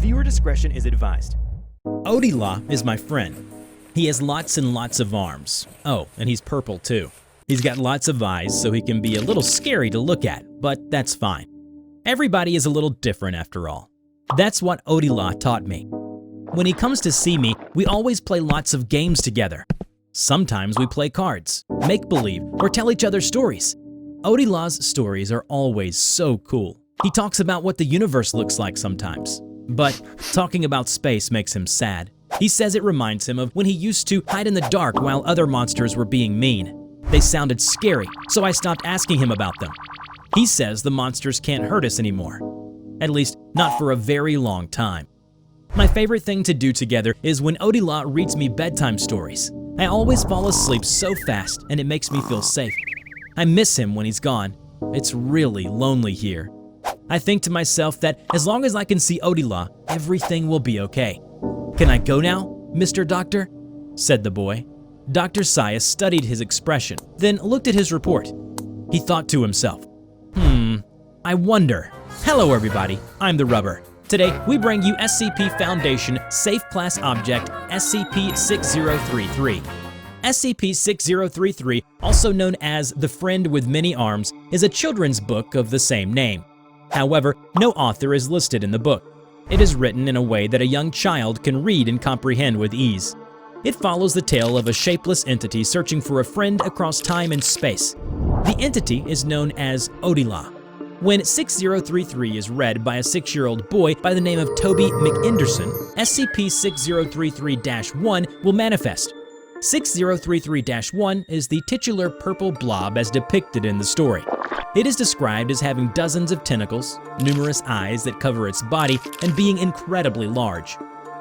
Viewer discretion is advised. Odila is my friend. He has lots and lots of arms. Oh, and he's purple too. He's got lots of eyes, so he can be a little scary to look at, but that's fine. Everybody is a little different after all. That's what Odila taught me. When he comes to see me, we always play lots of games together. Sometimes we play cards, make-believe, or tell each other stories. Odila's stories are always so cool. He talks about what the universe looks like sometimes, but talking about space makes him sad. He says it reminds him of when he used to hide in the dark while other monsters were being mean. They sounded scary, so I stopped asking him about them. He says the monsters can't hurt us anymore. At least, not for a very long time. My favorite thing to do together is when Odila reads me bedtime stories. I always fall asleep so fast, and it makes me feel safe. I miss him when he's gone. It's really lonely here. I think to myself that as long as I can see Odila, everything will be okay. "Can I go now, Mr. Doctor?" said the boy. Dr. Sias studied his expression, then looked at his report. He thought to himself, I wonder. Hello everybody, I'm TheRubber. Today, we bring you SCP Foundation SAFE Class Object SCP-6033. SCP-6033, also known as The Friend with Many Arms, is a children's book of the same name. However, no author is listed in the book. It is written in a way that a young child can read and comprehend with ease. It follows the tale of a shapeless entity searching for a friend across time and space. The entity is known as Odila. When 6033 is read by a 6-year-old boy by the name of Toby McInderson, SCP-6033-1 will manifest. 6033-1 is the titular purple blob as depicted in the story. It is described as having dozens of tentacles, numerous eyes that cover its body, and being incredibly large.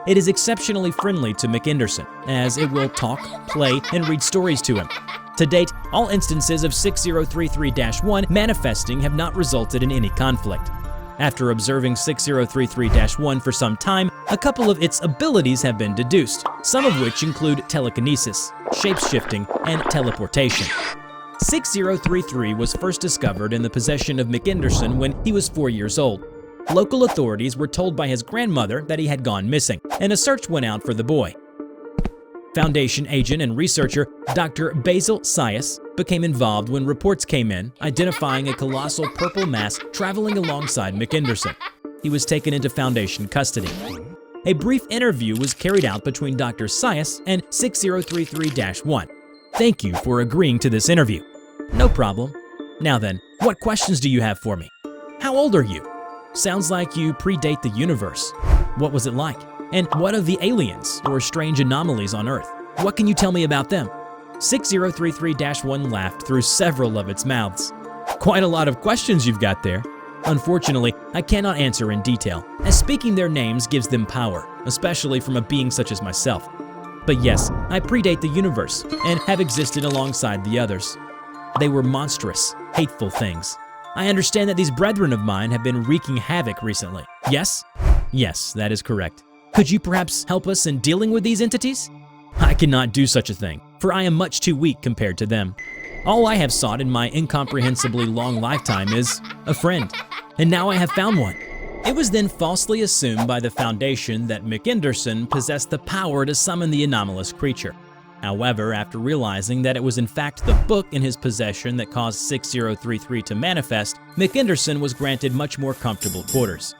It is exceptionally friendly to McInderson, as it will talk, play, and read stories to him. To date, all instances of 6033-1 manifesting have not resulted in any conflict. After observing 6033-1 for some time, a couple of its abilities have been deduced, some of which include telekinesis, shape-shifting, and teleportation. 6033 was first discovered in the possession of McInderson when he was 4 years old. Local authorities were told by his grandmother that he had gone missing, and a search went out for the boy. Foundation agent and researcher Dr. Basil Sias became involved when reports came in identifying a colossal purple mass traveling alongside McInderson. He was taken into Foundation custody. A brief interview was carried out between Dr. Sias and 6033-1. Thank you for agreeing to this interview. No problem. Now then, what questions do you have for me? How old are you? Sounds like you predate the universe. What was it like? And what of the aliens or strange anomalies on Earth? What can you tell me about them? 6033-1 laughed through several of its mouths. Quite a lot of questions you've got there. Unfortunately, I cannot answer in detail, as speaking their names gives them power, especially from a being such as myself. But yes, I predate the universe and have existed alongside the others. They were monstrous, hateful things. I understand that these brethren of mine have been wreaking havoc recently. Yes? Yes, that is correct. Could you perhaps help us in dealing with these entities? I cannot do such a thing, for I am much too weak compared to them. All I have sought in my incomprehensibly long lifetime is a friend, and now I have found one. It was then falsely assumed by the Foundation that McInderson possessed the power to summon the anomalous creature. However, after realizing that it was in fact the book in his possession that caused 6033 to manifest, McInderson was granted much more comfortable quarters.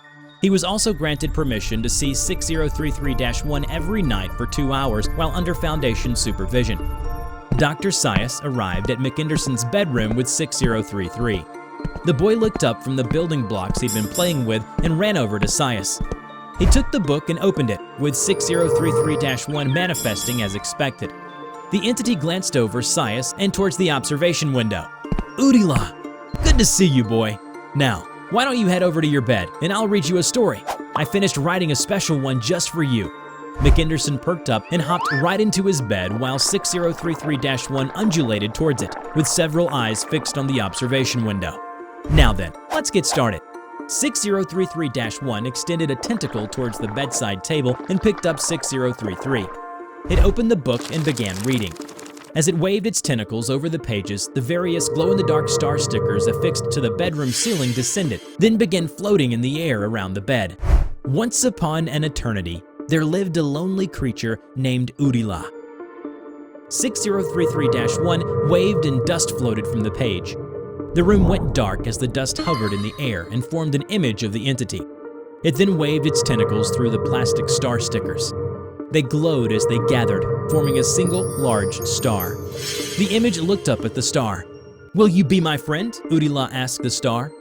He was also granted permission to see 6033-1 every night for 2 hours while under Foundation supervision. Dr. Sias arrived at McInderson's bedroom with 6033. The boy looked up from the building blocks he'd been playing with and ran over to Sias. He took the book and opened it, with 6033-1 manifesting as expected. The entity glanced over Sias and towards the observation window. "Odila, good to see you, boy. Now, why don't you head over to your bed, and I'll read you a story. I finished writing a special one just for you." McInderson perked up and hopped right into his bed while 6033-1 undulated towards it, with several eyes fixed on the observation window. Now then, let's get started. 6033-1 extended a tentacle towards the bedside table and picked up 6033. It opened the book and began reading. As it waved its tentacles over the pages, the various glow-in-the-dark star stickers affixed to the bedroom ceiling descended, then began floating in the air around the bed. Once upon an eternity, there lived a lonely creature named Udila. 6033-1 waved and dust floated from the page. The room went dark as the dust hovered in the air and formed an image of the entity. It then waved its tentacles through the plastic star stickers. They glowed as they gathered, forming a single large star. The image looked up at the star. "Will you be my friend?" Udila asked the star.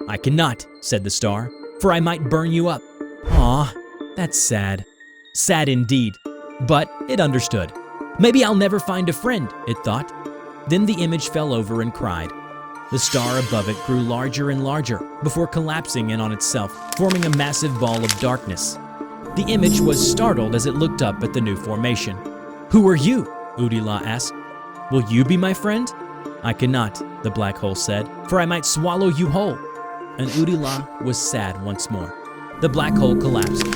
"I cannot," said the star, "for I might burn you up." Aw, that's sad. Sad indeed. But it understood. Maybe I'll never find a friend, it thought. Then the image fell over and cried. The star above it grew larger and larger before collapsing in on itself, forming a massive ball of darkness. The image was startled as it looked up at the new formation. "Who are you?" Udila asked. "Will you be my friend?" "I cannot," the black hole said, "for I might swallow you whole." And Udila was sad once more. The black hole collapsed.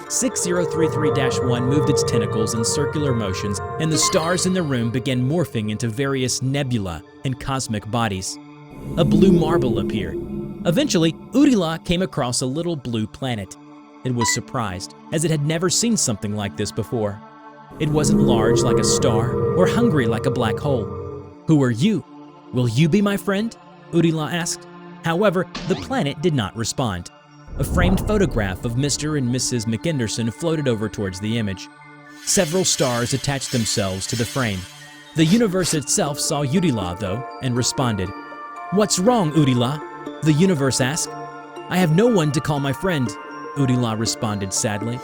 6033-1 moved its tentacles in circular motions, and the stars in the room began morphing into various nebula and cosmic bodies. A blue marble appeared. Eventually, Udila came across a little blue planet. It was surprised, as it had never seen something like this before. It wasn't large like a star or hungry like a black hole. "Who are you? Will you be my friend?" Udila asked. However, the planet did not respond. A framed photograph of Mr. and Mrs. McInderson floated over towards the image. Several stars attached themselves to the frame. The universe itself saw Udila, though, and responded. "What's wrong, Udila?" the universe asked. "I have no one to call my friend," Udila responded sadly.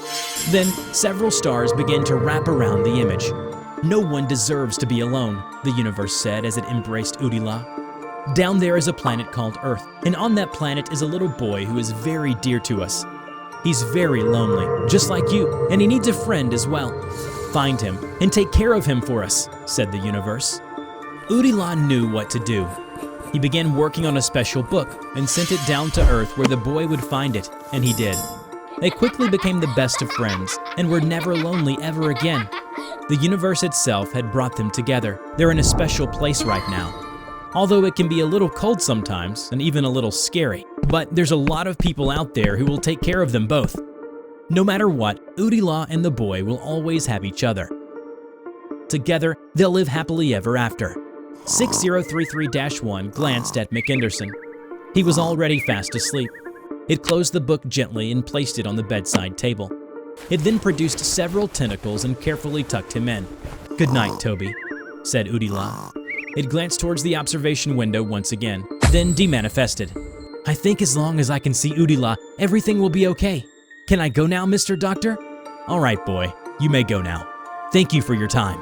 Then, several stars began to wrap around the image. "No one deserves to be alone," the universe said as it embraced Udila. "Down there is a planet called Earth, and on that planet is a little boy who is very dear to us. He's very lonely, just like you, and he needs a friend as well. Find him and take care of him for us," said the universe. Udila knew what to do. He began working on a special book and sent it down to Earth where the boy would find it, and he did. They quickly became the best of friends and were never lonely ever again. The universe itself had brought them together. They're in a special place right now. Although it can be a little cold sometimes and even a little scary, but there's a lot of people out there who will take care of them both. No matter what, Udila and the boy will always have each other. Together, they'll live happily ever after. 6033-1 glanced at McInderson. He was already fast asleep. It closed the book gently and placed it on the bedside table. It then produced several tentacles and carefully tucked him in. "Good night, Toby," said Udila. It glanced towards the observation window once again, then demanifested. "I think as long as I can see Udila, everything will be okay. Can I go now, Mr. Doctor?" "All right, boy, you may go now. Thank you for your time."